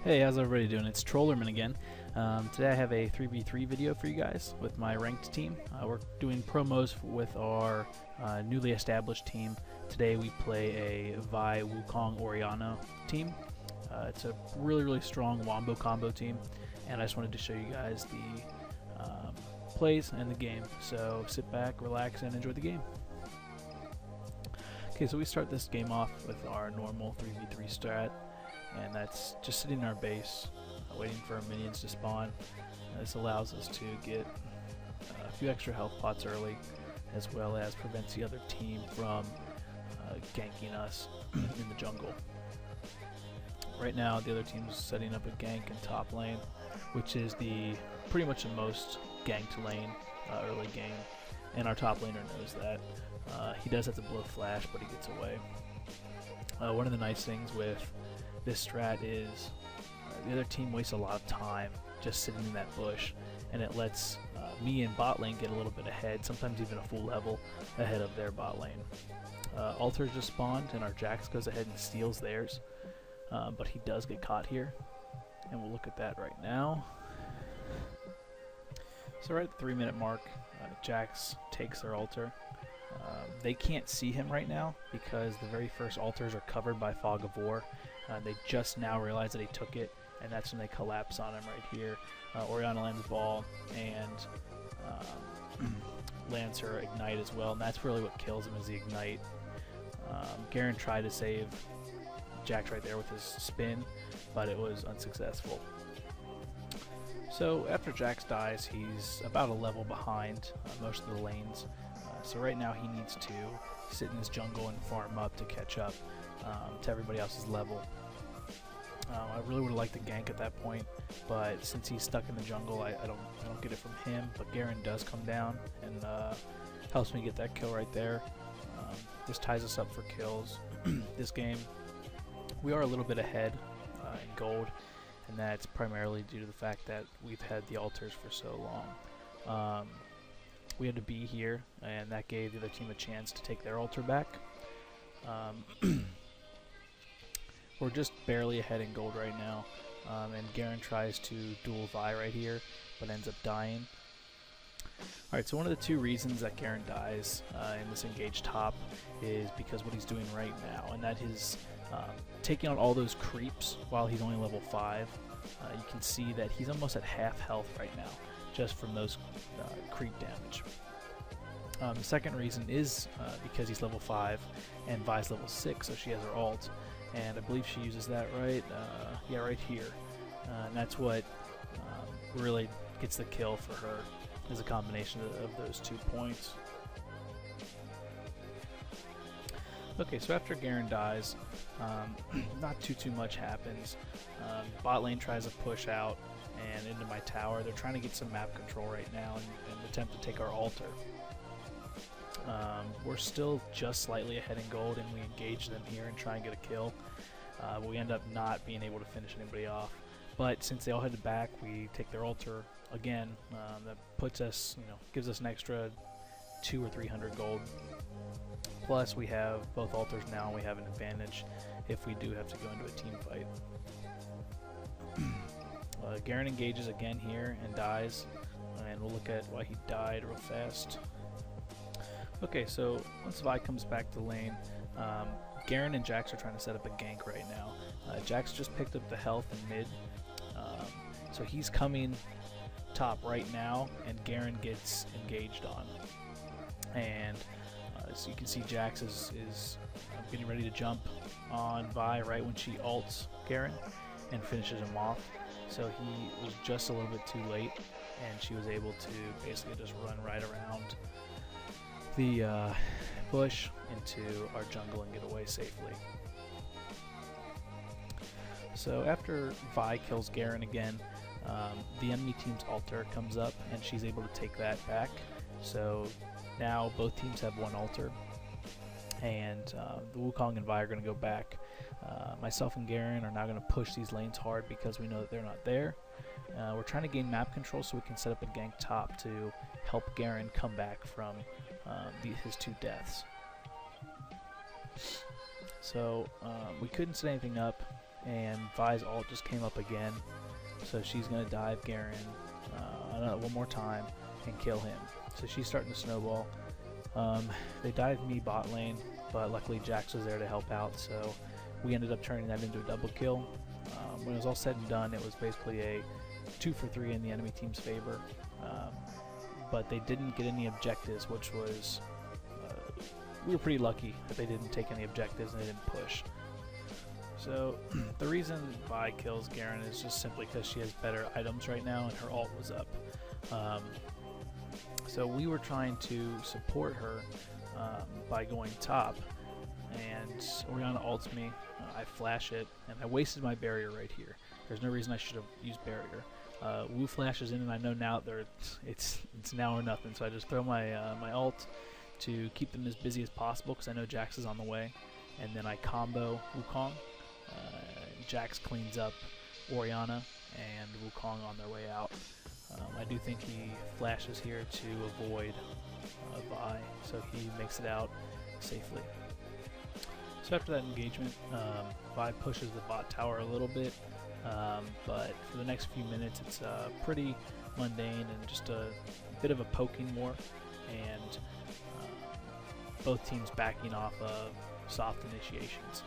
Hey, how's everybody doing? It's TrollerMann again. Today I have a 3v3 video for you guys with my ranked team. We're doing promos with our newly established team. Today we play a Vi Wukong Oriana team. It's a really strong wombo combo team, and I just wanted to show you guys the plays and the game. So sit back, relax, and enjoy the game. Okay, so we start this game off with our normal 3v3 strat, and that's just sitting in our base, waiting for our minions to spawn. This allows us to get a few extra health pots early, as well as prevents the other team from ganking us in the jungle. Right now, the other team's setting up a gank in top lane, which is pretty much the most ganked lane early game, and our top laner knows that. He does have to blow flash, but he gets away. One of the nice things with this strat is the other team wastes a lot of time just sitting in that bush, and it lets me and bot lane get a little bit ahead, sometimes even a full level ahead of their bot lane. Altars just spawned, and our Jax goes ahead and steals theirs, but he does get caught here, and we'll look at that right now. So right at the 3-minute mark, Jax takes their altar. They can't see him right now because the very first altars are covered by Fog of War. They just now realize that he took it, and that's when they collapse on him right here. Oriana lands the ball, and lands her ignite as well, and that's really what kills him, is the ignite. Garen tried to save Jax right there with his spin, but it was unsuccessful. So after Jax dies, he's about a level behind most of the lanes. So right now he needs to sit in his jungle and farm up to catch up to everybody else's level. I really would have liked the gank at that point, but since he's stuck in the jungle, I don't get it from him. But Garen does come down and helps me get that kill right there. This ties us up for kills. This game, we are a little bit ahead in gold, and that's primarily due to the fact that we've had the altars for so long. We had to be here, and that gave the other team a chance to take their altar back. We're just barely ahead in gold right now, and Garen tries to duel Vi right here, but ends up dying. Alright, so one of the two reasons that Garen dies in this engaged top is because what he's doing right now, and that is taking out all those creeps while he's only level 5. You can see that he's almost at half health right now, just from those creep damage. The second reason is because he's level 5 and Vi's level 6, so she has her ult, and I believe she uses that right here, and that's what really gets the kill for her, is a combination of those 2 points. Okay, so after Garen dies, not too much happens. Bot lane tries to push out and into my tower. They're trying to get some map control right now and attempt to take our altar. We're still just slightly ahead in gold, and we engage them here and try and get a kill. But we end up not being able to finish anybody off. But since they all headed back, we take their altar again. That puts us, gives us an extra 200 or 300 gold. Plus, we have both altars now, and we have an advantage if we do have to go into a team fight. Garen engages again here and dies, and we'll look at why he died real fast. Okay, so once Vi comes back to lane, Garen and Jax are trying to set up a gank right now. Jax just picked up the health in mid, so he's coming top right now, and Garen gets engaged on. And so you can see Jax is getting ready to jump on Vi right when she ults Garen and finishes him off. So he was just a little bit too late, and she was able to basically just run right around the bush into our jungle and get away safely. So after Vi kills Garen again, the enemy team's altar comes up, and she's able to take that back. So now both teams have one altar, and the Wukong and Vi are going to go back. Myself and Garen are now going to push these lanes hard because we know that they're not there. We're trying to gain map control so we can set up a gank top to help Garen come back from his 2 deaths. So we couldn't set anything up, and Vi's ult just came up again, so she's going to dive Garen one more time and kill him. So she's starting to snowball. They dived me bot lane, but luckily Jax was there to help out, so we ended up turning that into a double kill. When it was all said and done, it was basically a 2 for 3 in the enemy team's favor, but they didn't get any objectives, which was we were pretty lucky that they didn't take any objectives and they didn't push. So the reason Vi kills Garen is just simply because she has better items right now and her ult was up. So we were trying to support her by going top, and Orianna ults me. I flash it, and I wasted my barrier right here. There's no reason I should have used barrier. Wu flashes in, and I know now it's now or nothing. So I just throw my my ult to keep them as busy as possible because I know Jax is on the way, and then I combo Wukong. Jax cleans up Orianna and Wukong on their way out. I do think he flashes here to avoid Vi, so he makes it out safely. So after that engagement, Vi pushes the bot tower a little bit, but for the next few minutes it's pretty mundane and just a bit of a poking war, and both teams backing off of soft initiations.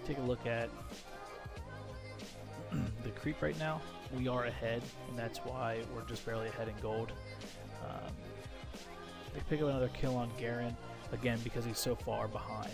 Take a look at the creep right now. We are ahead, and that's why we're just barely ahead in gold. They pick up another kill on Garen, again because he's so far behind.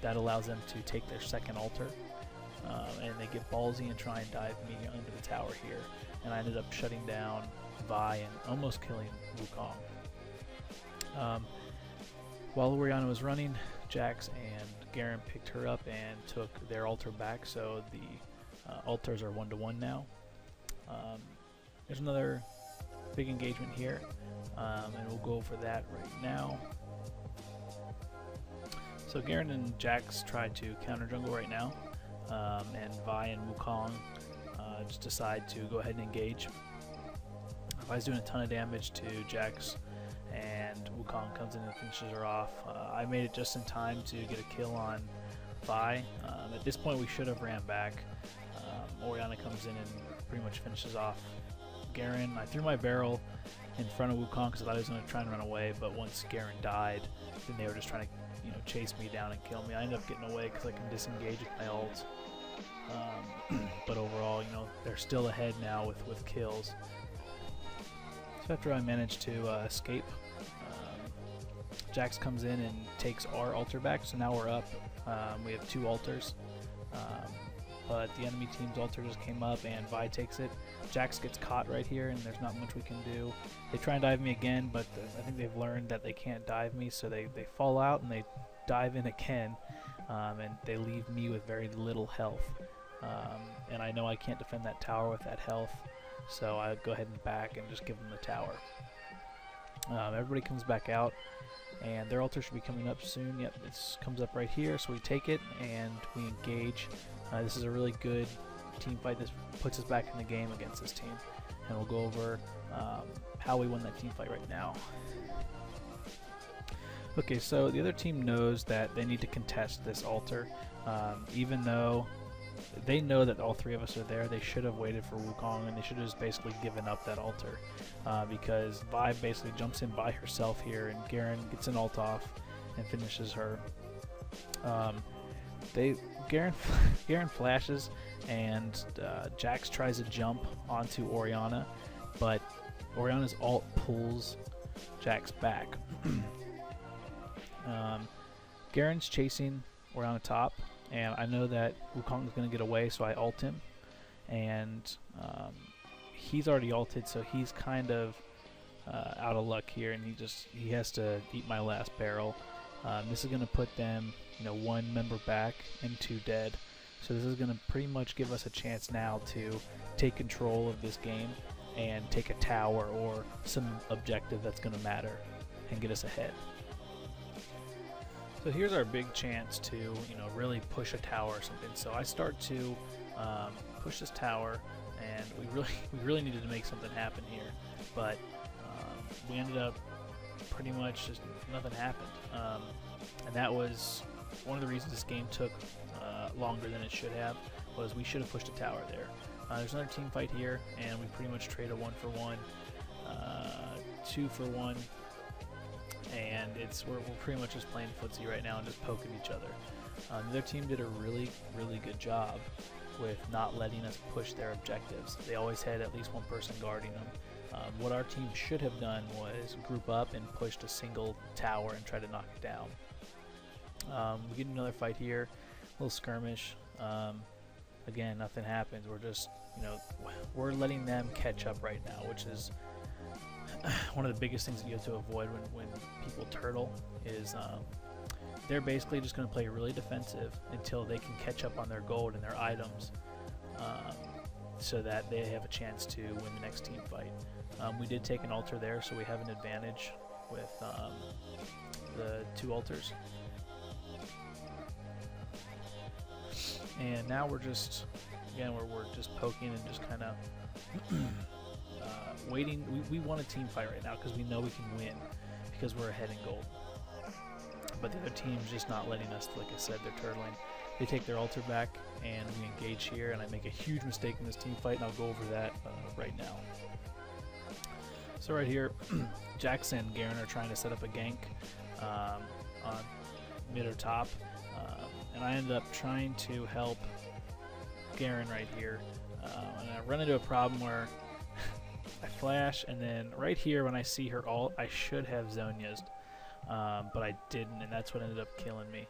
That allows them to take their second altar, and they get ballsy and try and dive me under the tower here. And I ended up shutting down Vi and almost killing Wukong. While Orianna was running, Jax and Garen picked her up and took their altar back, so the altars are 1-to-1 now. There's another big engagement here, and we'll go over that right now. So Garen and Jax tried to counter jungle right now, and Vi and Wukong just decide to go ahead and engage. Vi's doing a ton of damage to Jax, and Wukong comes in and finishes her off. I made it just in time to get a kill on Vi. At this point we should have ran back. Orianna comes in and pretty much finishes off Garen. I threw my barrel in front of Wukong because I thought he was going to try and run away, but once Garen died, then they were just trying to chase me down and kill me. I ended up getting away because I can disengage with my ult. But overall, they're still ahead now with kills. So after I managed to escape, Jax comes in and takes our altar back, so now we're up. We have 2 altars, but the enemy team's altar just came up and Vi takes it. Jax gets caught right here and there's not much we can do. They try and dive me again, but I think they've learned that they can't dive me, so they fall out and they dive in again, and they leave me with very little health. And I know I can't defend that tower with that health, so I go ahead and back and just give them the tower. Everybody comes back out, and their altar should be coming up soon. Yep, it comes up right here, so we take it and we engage. This is a really good team fight. This puts us back in the game against this team, and we'll go over how we won that team fight right now. Okay, so the other team knows that they need to contest this altar. Even though they know that all 3 of us are there, they should have waited for Wukong, and they should have just basically given up that altar, because Vi basically jumps in by herself here, and Garen gets an ult off and finishes her. Garen flashes, and Jax tries to jump onto Orianna, but Orianna's ult pulls Jax back. Garen's chasing Orianna top, and I know that Wukong is going to get away, so I ult him, and he's already ulted, so he's kind of out of luck here, and he has to eat my last barrel. This is going to put them 1 member back and 2 dead, so this is going to pretty much give us a chance now to take control of this game and take a tower or some objective that's going to matter and get us ahead. So here's our big chance to, really push a tower or something. So I start to push this tower, and we really needed to make something happen here, but we ended up pretty much just nothing happened, and that was one of the reasons this game took longer than it should have. Was we should have pushed a tower there. There's another team fight here, and we pretty much trade a 1-for-1, 2-for-1, and we're pretty much just playing footsie right now and just poking each other. The other team did a really good job with not letting us push their objectives. They always had at least one person guarding them. What our team should have done was group up and pushed a single tower and try to knock it down. We get another fight here, a little skirmish. Again, nothing happens. We're just, we're letting them catch up right now, which is one of the biggest things that you have to avoid when people turtle is they're basically just going to play really defensive until they can catch up on their gold and their items, so that they have a chance to win the next team fight. We did take an altar there, so we have an advantage with the 2 altars. And now we're just, again, we're just poking and just kind of waiting. We want a team fight right now because we know we can win because we're ahead in gold. But the other team's just not letting us. Like I said, they're turtling. They take their altar back, and we engage here, and I make a huge mistake in this team fight, and I'll go over that right now. So right here, Jackson and Garen are trying to set up a gank on mid or top, and I ended up trying to help Garen right here, and I run into a problem where I flash, and then right here when I see her ult, I should have Zhonya's, but I didn't, and that's what ended up killing me.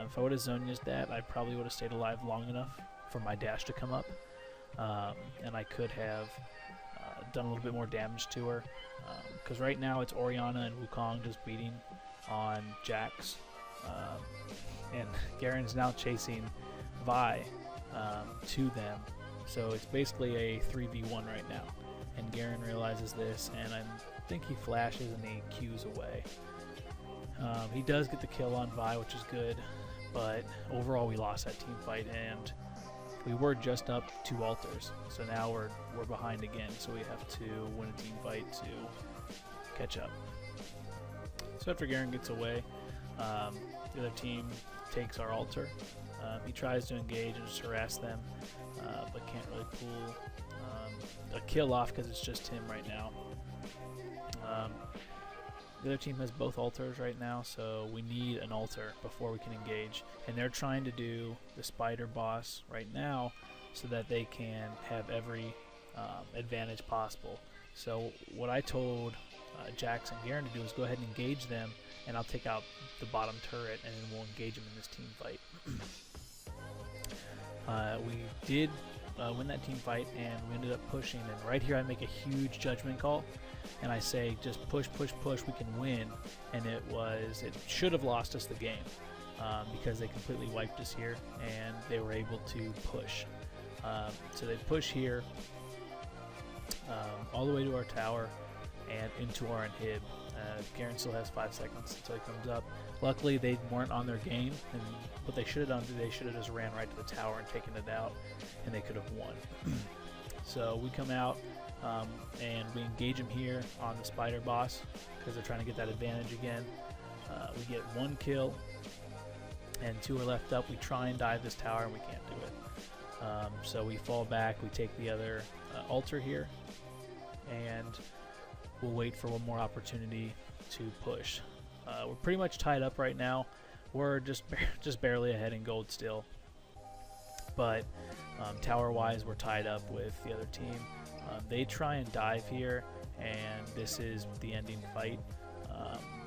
If I would have Zhonya's that, I probably would have stayed alive long enough for my dash to come up, and I could have done a little bit more damage to her, because right now it's Orianna and Wukong just beating on Jax, and Garen's now chasing Vi to them, so it's basically a 3v1 right now, and Garen realizes this, and I think he flashes and he Qs away. He does get the kill on Vi, which is good, but overall we lost that team fight, and we were just up 2 altars, so now we're behind again, so we have to win a team fight to catch up. So after Garen gets away, the other team takes our altar. He tries to engage and just harass them, but can't really pull a kill off because it's just him right now. The other team has both altars right now, so we need an altar before we can engage. And they're trying to do the spider boss right now so that they can have every advantage possible. So what I told Jax and Garen to do is go ahead and engage them, and I'll take out the bottom turret, and then we'll engage them in this team fight. We did win that team fight, and we ended up pushing, and right here I make a huge judgment call, and I say just push, push, push, we can win, and it should have lost us the game, because they completely wiped us here, and they were able to push. So they push here all the way to our tower and into our inhib. Garen still has 5 seconds until he comes up. Luckily they weren't on their game, and what they should have done, they should have just ran right to the tower and taken it out, and they could have won. So we come out and we engage him here on the spider boss because they're trying to get that advantage again. We get 1 kill and 2 are left up. We try and dive this tower and we can't do it. So we fall back, we take the other altar here, and we'll wait for one more opportunity to push. We're pretty much tied up right now. We're just barely ahead in gold still, but tower-wise we're tied up with the other team. They try and dive here, and this is the ending fight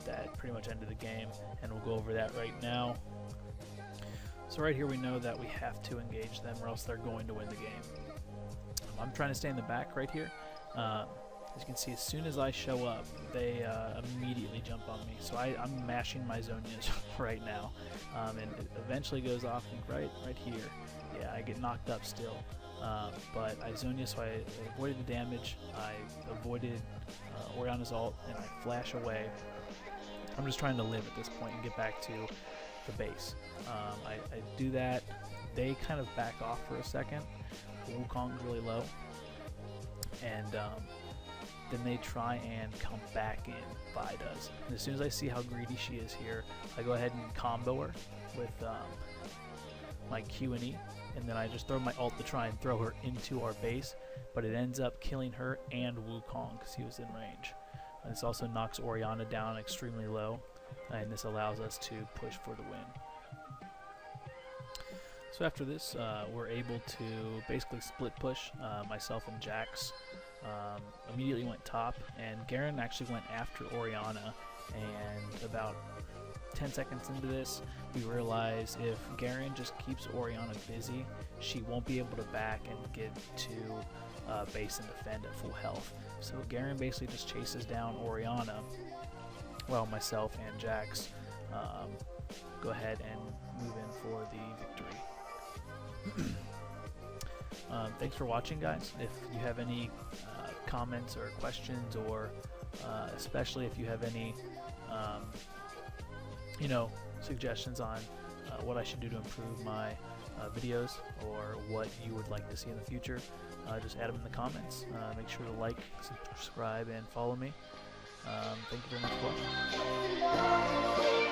that pretty much ended the game, and we'll go over that right now. So right here we know that we have to engage them or else they're going to win the game. I'm trying to stay in the back right here. As you can see, as soon as I show up, they immediately jump on me. So I'm mashing my Zhonya's right now, and it eventually goes off right here. Yeah, I get knocked up still, but I Zhonya, so I avoided the damage. I avoided Orianna's ult, and I flash away. I'm just trying to live at this point and get back to the base. I do that. They kind of back off for a second. Wukong's really low, and then they try and come back in. Vi does. And as soon as I see how greedy she is here, I go ahead and combo her with my Q and E, and then I just throw my ult to try and throw her into our base, but it ends up killing her and Wukong because he was in range. And this also knocks Orianna down extremely low, and this allows us to push for the win. So after this, we're able to basically split push. Myself and Jax immediately went top, and Garen actually went after Orianna, and about 10 seconds into this, we realize if Garen just keeps Orianna busy, she won't be able to back and get to base and defend at full health. So Garen basically just chases down Orianna, while myself and Jax go ahead and move in for the victory. Thanks for watching, guys. If you have any comments or questions, or especially if you have any suggestions on what I should do to improve my videos, or what you would like to see in the future, just add them in the comments. Make sure to like, subscribe, and follow me. Thank you very much for watching.